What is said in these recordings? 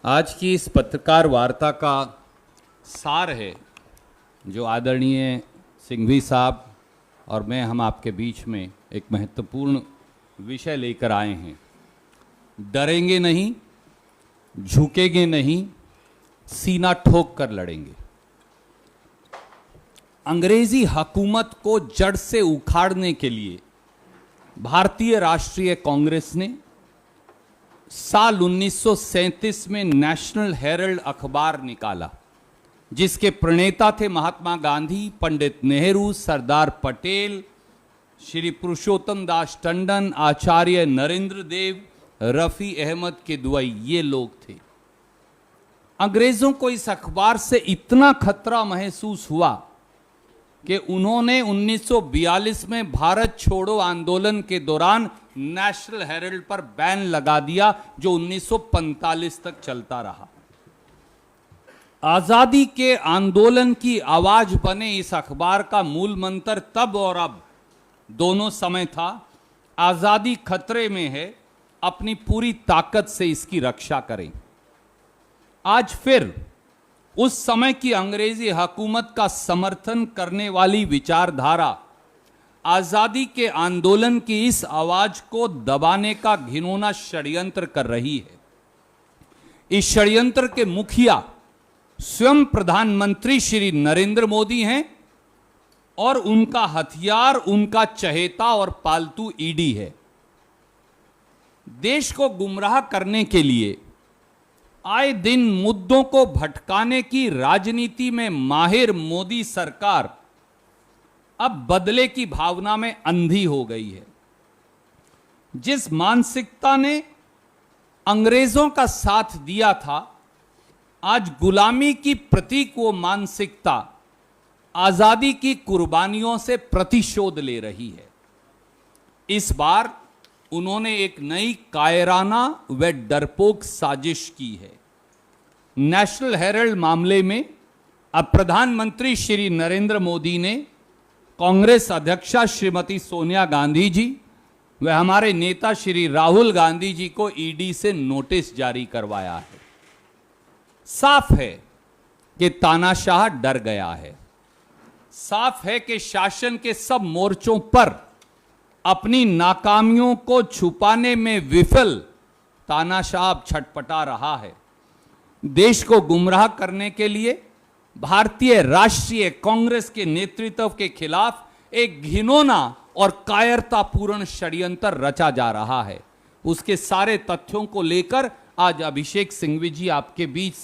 आज की इस पत्रकार वार्ता का सार है जो आदरणीय सिंघवी साहब और मैं हम आपके बीच में एक महत्वपूर्ण विषय लेकर आए हैं। डरेंगे नहीं, झुकेंगे नहीं, सीना ठोक कर लड़ेंगे। अंग्रेजी हुकूमत को जड़ से उखाड़ने के लिए भारतीय राष्ट्रीय कांग्रेस ने साल 1937 में नेशनल हेरल्ड अखबार निकाला, जिसके प्रणेता थे महात्मा गांधी, पंडित नेहरू, सरदार पटेल, श्री पुरुषोत्तम दास टंडन, आचार्य नरेंद्र देव, रफी अहमद किदवई, ये लोग थे। अंग्रेजों को इस अखबार से इतना खतरा महसूस हुआ कि उन्होंने 1942 में भारत छोड़ो आंदोलन के दौरान नेशनल हेरल्ड पर बैन लगा दिया, जो 1945 तक चलता रहा। आजादी के आंदोलन की आवाज बने इस अखबार का मूल मंत्र तब और अब दोनों समय था, आजादी खतरे में है, अपनी पूरी ताकत से इसकी रक्षा करें। आज फिर उस समय की अंग्रेजी हुकूमत का समर्थन करने वाली विचारधारा आजादी के आंदोलन की इस आवाज को दबाने का घिनौना षड्यंत्र कर रही है। इस षड्यंत्र के मुखिया स्वयं प्रधानमंत्री श्री नरेंद्र मोदी हैं और उनका हथियार उनका चहेता और पालतू ईडी है। देश को गुमराह करने के लिए आए दिन मुद्दों को भटकाने की राजनीति में माहिर मोदी सरकार अब बदले की भावना में अंधी हो गई है। जिस मानसिकता ने अंग्रेजों का साथ दिया था, आज गुलामी की प्रतीक वो मानसिकता आजादी की कुर्बानियों से प्रतिशोध ले रही है। इस बार उन्होंने एक नई कायराना व डरपोक साजिश की है। नेशनल हेरल्ड मामले में अब प्रधानमंत्री श्री नरेंद्र मोदी ने कांग्रेस अध्यक्षा श्रीमती सोनिया गांधी जी व हमारे नेता श्री राहुल गांधी जी को ईडी से नोटिस जारी करवाया है। साफ है कि तानाशाह डर गया है। साफ है कि शासन के सब मोर्चों पर अपनी नाकामियों को छुपाने में विफल तानाशाह अब छटपटा रहा है। देश को गुमराह करने के लिए भारतीय राष्ट्रीय कांग्रेस के नेतृत्व के खिलाफ एक घिनौना और कायरतापूर्ण षड्यंत्र रचा जा रहा है। उसके सारे तथ्यों को लेकर आज अभिषेक सिंघवी जी आपके बीच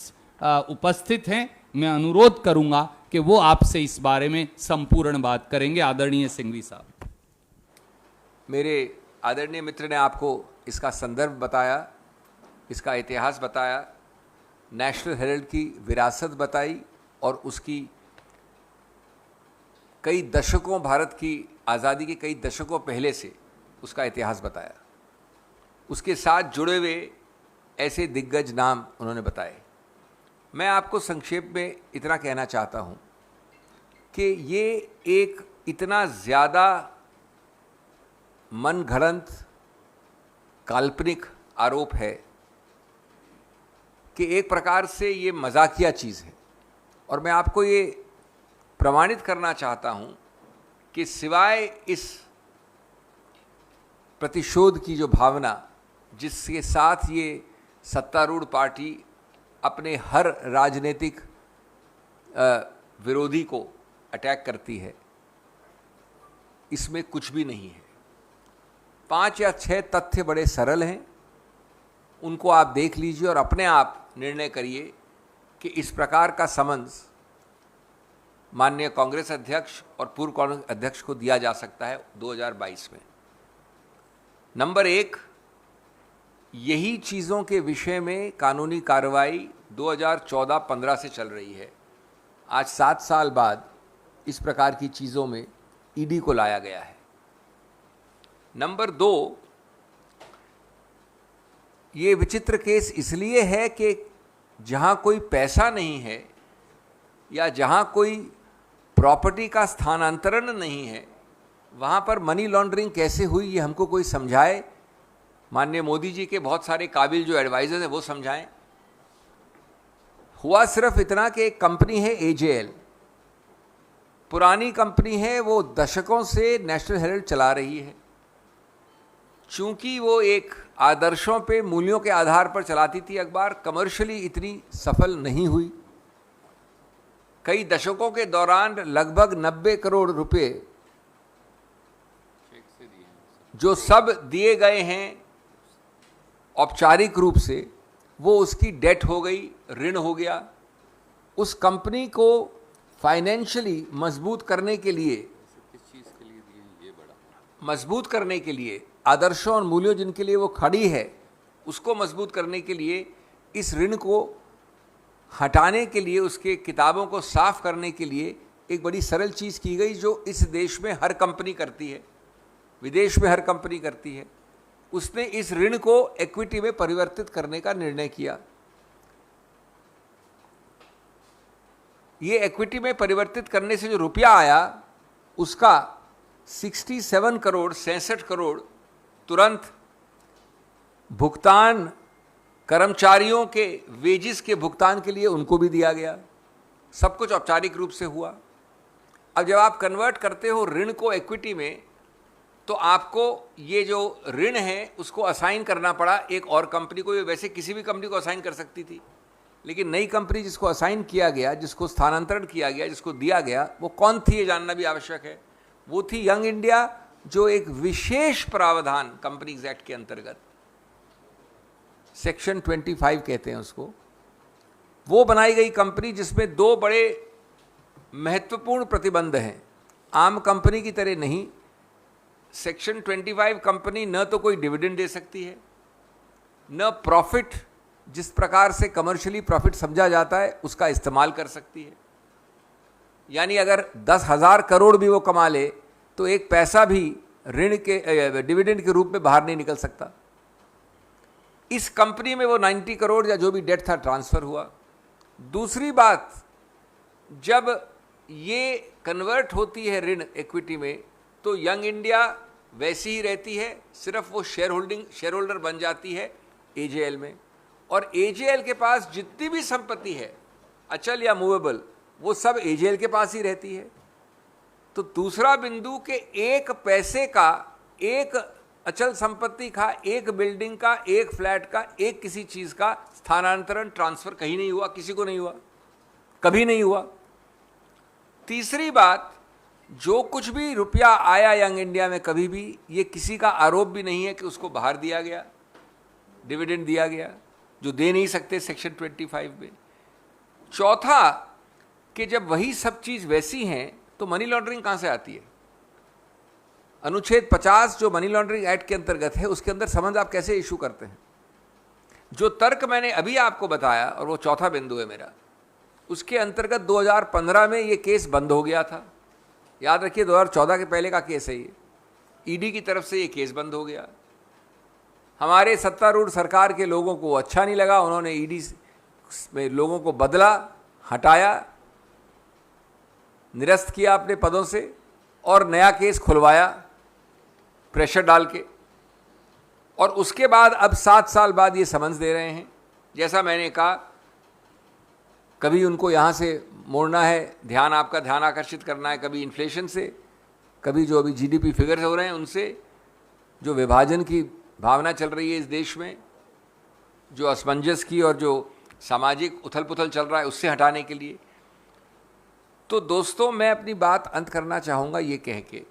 उपस्थित हैं। मैं अनुरोध करूंगा कि वो आपसे इस बारे में संपूर्ण बात करेंगे। आदरणीय सिंघवी साहब। मेरे आदरणीय मित्र ने आपको इसका संदर्भ बताया, इसका इतिहास बताया, नेशनल हेरल्ड की विरासत बताई और उसकी कई दशकों, भारत की आज़ादी के कई दशकों पहले से उसका इतिहास बताया। उसके साथ जुड़े हुए ऐसे दिग्गज नाम उन्होंने बताए। मैं आपको संक्षेप में इतना कहना चाहता हूँ कि ये एक इतना ज़्यादा मनगढ़ंत काल्पनिक आरोप है कि एक प्रकार से ये मजाकिया चीज़ है। और मैं आपको ये प्रमाणित करना चाहता हूँ कि सिवाय इस प्रतिशोध की जो भावना जिसके साथ ये सत्तारूढ़ पार्टी अपने हर राजनीतिक विरोधी को अटैक करती है, इसमें कुछ भी नहीं है। 5 या 6 तथ्य बड़े सरल हैं, उनको आप देख लीजिए और अपने आप निर्णय करिए कि इस प्रकार का समन्स माननीय कांग्रेस अध्यक्ष और पूर्व कांग्रेस अध्यक्ष को दिया जा सकता है 2022 में। नंबर 1, यही चीज़ों के विषय में कानूनी कार्रवाई 2014-15 से चल रही है। आज 7 साल बाद इस प्रकार की चीज़ों में ईडी को लाया गया है। नंबर 2, ये विचित्र केस इसलिए है कि जहाँ कोई पैसा नहीं है या जहाँ कोई प्रॉपर्टी का स्थानांतरण नहीं है, वहाँ पर मनी लॉन्ड्रिंग कैसे हुई, ये हमको कोई समझाए। माननीय मोदी जी के बहुत सारे काबिल जो एडवाइज़र हैं वो समझाएं। हुआ सिर्फ इतना कि एक कंपनी है AJL, पुरानी कंपनी है, वो दशकों से नेशनल हेराल्ड चला रही है। चूंकि वो एक आदर्शों पे, मूल्यों के आधार पर चलाती थी अखबार, कमर्शियली इतनी सफल नहीं हुई। कई दशकों के दौरान लगभग 90 करोड़ रुपए जो सब दिए गए हैं औपचारिक रूप से, वो उसकी डेट हो गई, ऋण हो गया। उस कंपनी को फाइनेंशियली मजबूत करने के लिए, मजबूत करने के लिए, आदर्शों और मूल्यों जिनके लिए वो खड़ी है, उसको मजबूत करने के लिए, इस ऋण को हटाने के लिए, उसके किताबों को साफ करने के लिए एक बड़ी सरल चीज़ की गई जो इस देश में हर कंपनी करती है, विदेश में हर कंपनी करती है। उसने इस ऋण को इक्विटी में परिवर्तित करने का निर्णय किया। ये इक्विटी में परिवर्तित करने से जो रुपया आया, उसका 67 करोड़ तुरंत भुगतान कर्मचारियों के वेजिस के भुगतान के लिए उनको भी दिया गया। सब कुछ औपचारिक रूप से हुआ। अब जब आप कन्वर्ट करते हो ऋण को इक्विटी में, तो आपको ये जो ऋण है उसको असाइन करना पड़ा एक और कंपनी को। ये वैसे किसी भी कंपनी को असाइन कर सकती थी, लेकिन नई कंपनी जिसको असाइन किया गया, जिसको स्थानांतरण किया गया, जिसको दिया गया, वो कौन थी ये जानना भी आवश्यक है। वो थी यंग इंडिया, जो एक विशेष प्रावधान कंपनीज एक्ट के अंतर्गत, सेक्शन 25 कहते हैं उसको, वो बनाई गई कंपनी जिसमें दो बड़े महत्वपूर्ण प्रतिबंध हैं। आम कंपनी की तरह नहीं, सेक्शन 25 कंपनी न तो कोई डिविडेंड दे सकती है, न प्रॉफिट, जिस प्रकार से कमर्शियली प्रॉफिट समझा जाता है, उसका इस्तेमाल कर सकती है। यानी अगर 10,000 करोड़ भी वो कमा ले तो एक पैसा भी ऋण के डिविडेंड के रूप में बाहर नहीं निकल सकता। इस कंपनी में वो 90 करोड़ या जो भी डेट था ट्रांसफर हुआ। दूसरी बात, जब ये कन्वर्ट होती है ऋण इक्विटी में, तो यंग इंडिया वैसी ही रहती है, सिर्फ वो शेयर होल्डर बन जाती है AJL में। और AJL के पास जितनी भी संपत्ति है, अचल या मूवेबल, वो सब AJL के पास ही रहती है। तो दूसरा बिंदु के एक पैसे का, एक अचल संपत्ति का, एक बिल्डिंग का, एक फ्लैट का, एक किसी चीज़ का स्थानांतरण, ट्रांसफर कहीं नहीं हुआ, किसी को नहीं हुआ, कभी नहीं हुआ। तीसरी बात, जो कुछ भी रुपया आया यंग इंडिया में कभी भी, ये किसी का आरोप भी नहीं है कि उसको बाहर दिया गया, डिविडेंड दिया गया, जो दे नहीं सकते सेक्शन 25 में। चौथा, कि जब वही सब चीज़ वैसी हैं तो मनी लॉन्ड्रिंग कहाँ से आती है? अनुच्छेद 50 जो मनी लॉन्ड्रिंग एक्ट के अंतर्गत है, उसके अंदर समझ आप कैसे इशू करते हैं? जो तर्क मैंने अभी आपको बताया, और वो चौथा बिंदु है मेरा, उसके अंतर्गत 2015 में ये केस बंद हो गया था। याद रखिए, 2014 के पहले का केस है ये। ईडी की तरफ से ये केस बंद हो गया। हमारे सत्तारूढ़ सरकार के लोगों को अच्छा नहीं लगा, उन्होंने ईडी में लोगों को बदला, हटाया, निरस्त किया अपने पदों से, और नया केस खुलवाया प्रेशर डाल के। और उसके बाद अब 7 साल बाद ये समझ दे रहे हैं। जैसा मैंने कहा, कभी उनको यहाँ से मोड़ना है, ध्यान आकर्षित करना है, कभी इन्फ्लेशन से, कभी जो अभी GDP फिगर्स हो रहे हैं उनसे, जो विभाजन की भावना चल रही है इस देश में, जो असमंजस की और जो सामाजिक उथल पुथल चल रहा है, उससे हटाने के लिए। तो दोस्तों, मैं अपनी बात अंत करना चाहूँगा ये कह के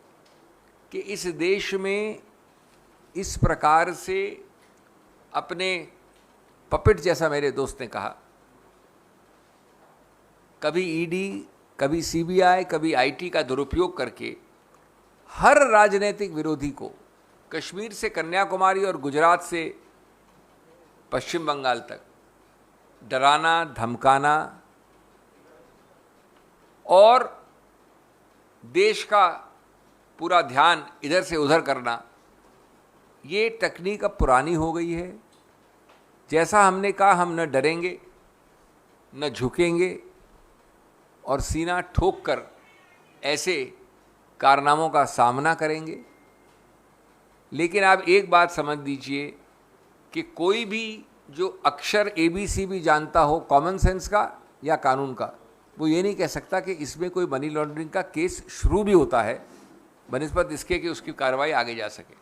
कि इस देश में इस प्रकार से अपने पपेट, जैसा मेरे दोस्त ने कहा, कभी ईडी, कभी CBI, कभी IT का दुरुपयोग करके हर राजनीतिक विरोधी को, कश्मीर से कन्याकुमारी और गुजरात से पश्चिम बंगाल तक डराना, धमकाना और देश का पूरा ध्यान इधर से उधर करना, ये तकनीक अब पुरानी हो गई है। जैसा हमने कहा, हम न डरेंगे, न झुकेंगे और सीना ठोक कर ऐसे कारनामों का सामना करेंगे। लेकिन आप एक बात समझ लीजिए कि कोई भी जो अक्षर ABC भी जानता हो कॉमन सेंस का, या कानून का, वो ये नहीं कह सकता कि इसमें कोई मनी लॉन्ड्रिंग का केस शुरू भी होता है, बनिस्बत इसके कि उसकी कार्रवाई आगे जा सके।